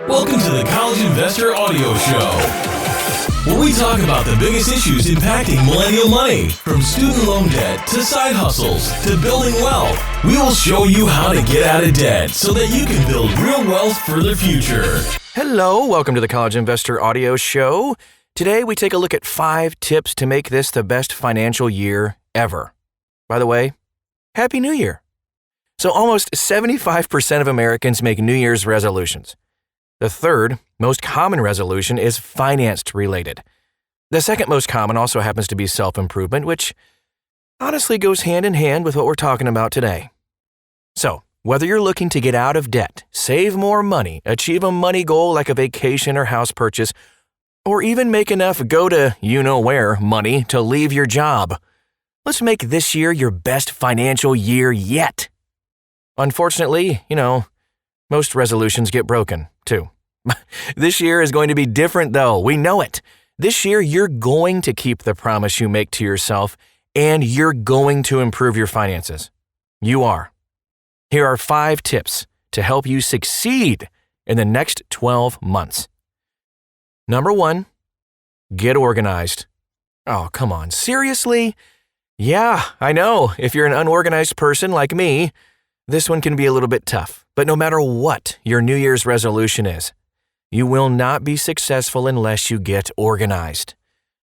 Welcome to the College Investor Audio Show, where we talk about the biggest issues impacting millennial money, from student loan debt to side hustles to building wealth. We will show you how to get out of debt so that you can build real wealth for the future. Hello, welcome to the College Investor Audio Show. Today we take a look at 5 tips to make this the best financial year ever. By the way, Happy New Year. So almost 75% of Americans make New Year's resolutions. The third most common resolution is finance-related. The second most common also happens to be self-improvement, which honestly goes hand in hand with what we're talking about today. So, whether you're looking to get out of debt, save more money, achieve a money goal like a vacation or house purchase, or even make enough go-to-you-know-where money to leave your job, let's make this year your best financial year yet. Unfortunately, most resolutions get broken, too. This year is going to be different, though. We know it. This year, you're going to keep the promise you make to yourself, and you're going to improve your finances. You are. Here are 5 tips to help you succeed in the next 12 months. Number 1, get organized. Oh, come on. Seriously? Yeah, I know. If you're an unorganized person like me, this one can be a little bit tough. But no matter what your New Year's resolution is, you will not be successful unless you get organized.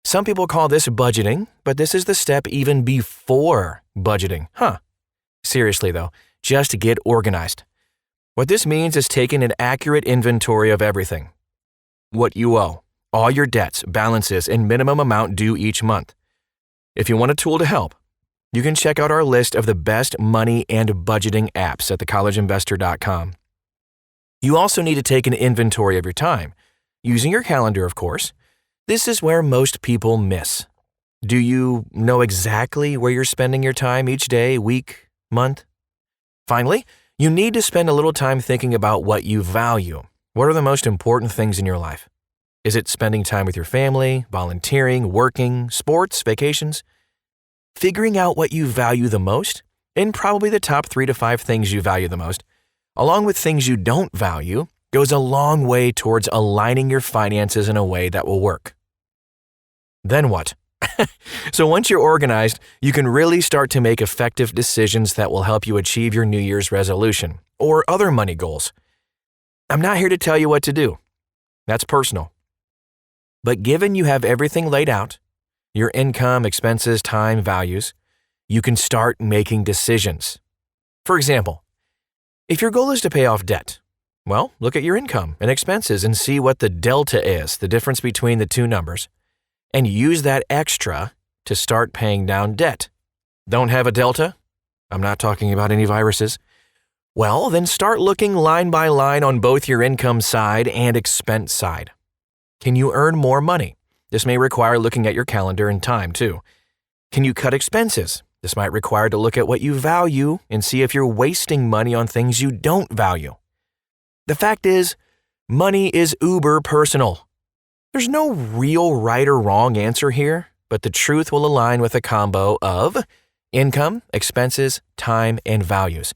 Some people call this budgeting, but this is the step even before budgeting. Seriously though, just get organized. What this means is taking an accurate inventory of everything. What you owe, all your debts, balances, and minimum amount due each month. If you want a tool to help, you can check out our list of the best money and budgeting apps at thecollegeinvestor.com. You also need to take an inventory of your time, using your calendar, of course. This is where most people miss. Do you know exactly where you're spending your time each day, week, month? Finally, you need to spend a little time thinking about what you value. What are the most important things in your life? Is it spending time with your family, volunteering, working, sports, vacations? Figuring out what you value the most, and probably the top 3 to 5 things you value the most, along with things you don't value, goes a long way towards aligning your finances in a way that will work. Then what? So once you're organized, you can really start to make effective decisions that will help you achieve your New Year's resolution or other money goals. I'm not here to tell you what to do. That's personal. But given you have everything laid out, your income, expenses, time, values, you can start making decisions. For example, if your goal is to pay off debt, well, look at your income and expenses and see what the delta is, the difference between the two numbers, and use that extra to start paying down debt. Don't have a delta? I'm not talking about any viruses. Well, then start looking line by line on both your income side and expense side. Can you earn more money? This may require looking at your calendar and time, too. Can you cut expenses? This might require to look at what you value and see if you're wasting money on things you don't value. The fact is, money is uber personal. There's no real right or wrong answer here, but the truth will align with a combo of income, expenses, time, and values.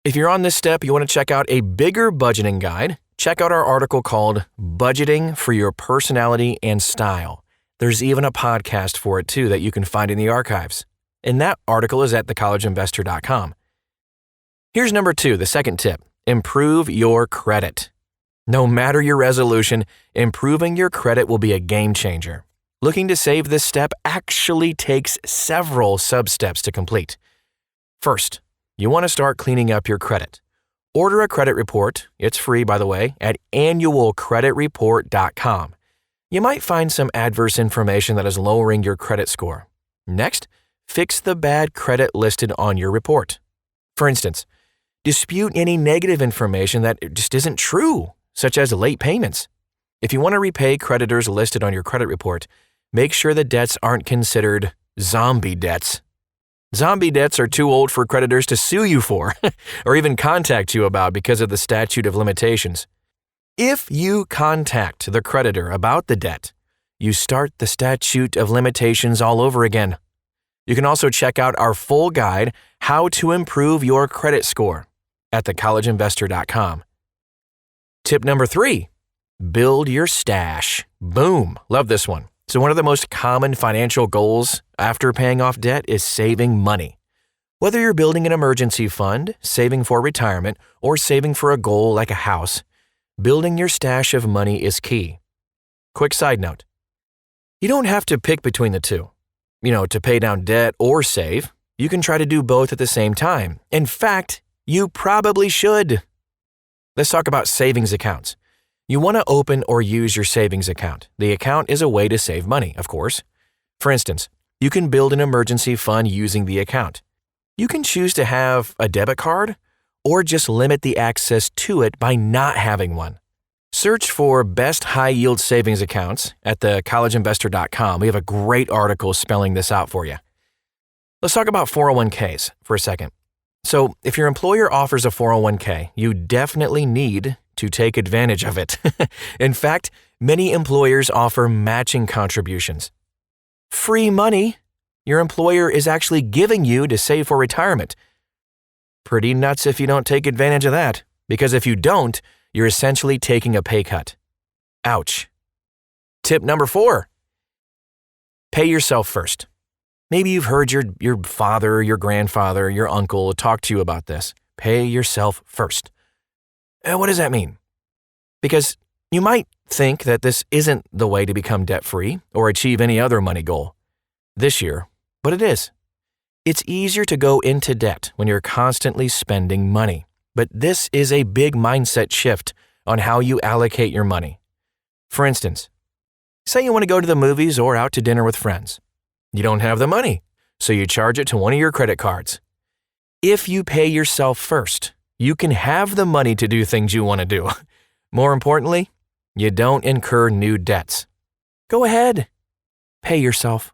If you're on this step, you want to check out a bigger budgeting guide, check out our article called Budgeting for Your Personality and Style. There's even a podcast for it too that you can find in the archives. And that article is at thecollegeinvestor.com. Here's number 2, the second tip. Improve your credit. No matter your resolution, improving your credit will be a game changer. Looking to save this step actually takes several sub-steps to complete. First, you want to start cleaning up your credit. Order a credit report, it's free by the way, at annualcreditreport.com. You might find some adverse information that is lowering your credit score. Next, fix the bad credit listed on your report. For instance, dispute any negative information that just isn't true, such as late payments. If you want to repay creditors listed on your credit report, make sure the debts aren't considered zombie debts. Zombie debts are too old for creditors to sue you for or even contact you about because of the statute of limitations. If you contact the creditor about the debt, you start the statute of limitations all over again. You can also check out our full guide, How to Improve Your Credit Score, at thecollegeinvestor.com. Tip number 3, Build your stash. Boom. Love this one. So one of the most common financial goals after paying off debt is saving money. Whether you're building an emergency fund, saving for retirement, or saving for a goal like a house, building your stash of money is key. Quick side note. You don't have to pick between the two. To pay down debt or save, you can try to do both at the same time. In fact, you probably should. Let's talk about savings accounts. You want to open or use your savings account. The account is a way to save money, of course. For instance, you can build an emergency fund using the account. You can choose to have a debit card or just limit the access to it by not having one. Search for best high-yield savings accounts at thecollegeinvestor.com. We have a great article spelling this out for you. Let's talk about 401ks for a second. So, if your employer offers a 401k, you definitely need to take advantage of it. In fact, many employers offer matching contributions. Free money your employer is actually giving you to save for retirement. Pretty nuts if you don't take advantage of that, because if you don't, you're essentially taking a pay cut. Ouch. Tip number 4. Pay yourself first. Maybe you've heard your father, your grandfather, your uncle talk to you about this. Pay yourself first. What does that mean? Because you might think that this isn't the way to become debt-free or achieve any other money goal this year, but it is. It's easier to go into debt when you're constantly spending money, but this is a big mindset shift on how you allocate your money. For instance, say you want to go to the movies or out to dinner with friends. You don't have the money, so you charge it to one of your credit cards. If you pay yourself first, you can have the money to do things you want to do. More importantly, you don't incur new debts. Go ahead. Pay yourself.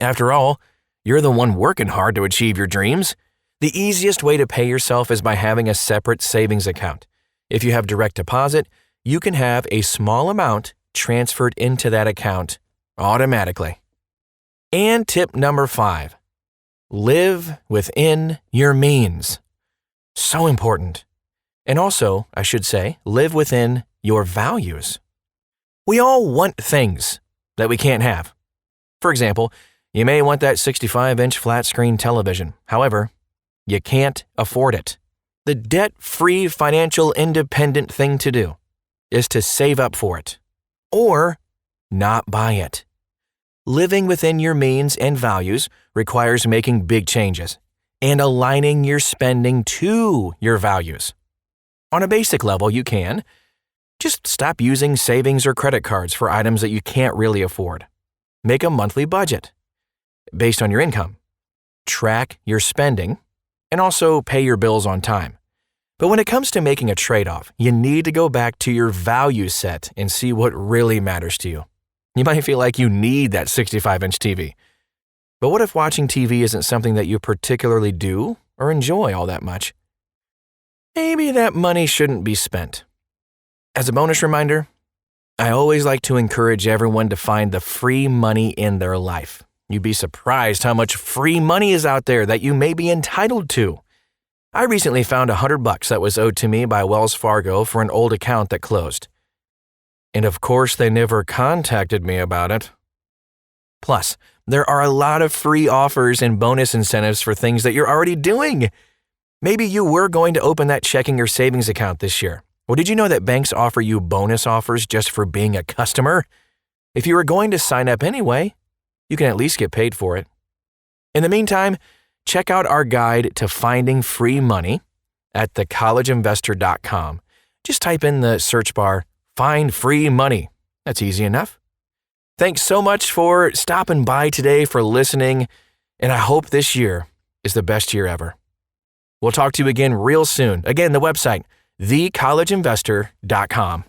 After all, you're the one working hard to achieve your dreams. The easiest way to pay yourself is by having a separate savings account. If you have direct deposit, you can have a small amount transferred into that account automatically. And tip number 5, live within your means. So important. And also, I should say, live within your values. We all want things that we can't have. For example, you may want that 65-inch flat-screen television. However, you can't afford it. The debt-free financial independent thing to do is to save up for it or not buy it. Living within your means and values requires making big changes and aligning your spending to your values. On a basic level, you can just stop using savings or credit cards for items that you can't really afford. Make a monthly budget based on your income. Track your spending and also pay your bills on time. But when it comes to making a trade-off, you need to go back to your value set and see what really matters to you. You might feel like you need that 65-inch TV. But what if watching TV isn't something that you particularly do or enjoy all that much? Maybe that money shouldn't be spent. As a bonus reminder, I always like to encourage everyone to find the free money in their life. You'd be surprised how much free money is out there that you may be entitled to. I recently found $100 that was owed to me by Wells Fargo for an old account that closed. And of course, they never contacted me about it. Plus, there are a lot of free offers and bonus incentives for things that you're already doing. Maybe you were going to open that checking or savings account this year. Well, did you know that banks offer you bonus offers just for being a customer? If you were going to sign up anyway, you can at least get paid for it. In the meantime, check out our guide to finding free money at thecollegeinvestor.com. Just type in the search bar, "Find Free Money." That's easy enough. Thanks so much for stopping by today, for listening, and I hope this year is the best year ever. We'll talk to you again real soon. Again, the website, thecollegeinvestor.com.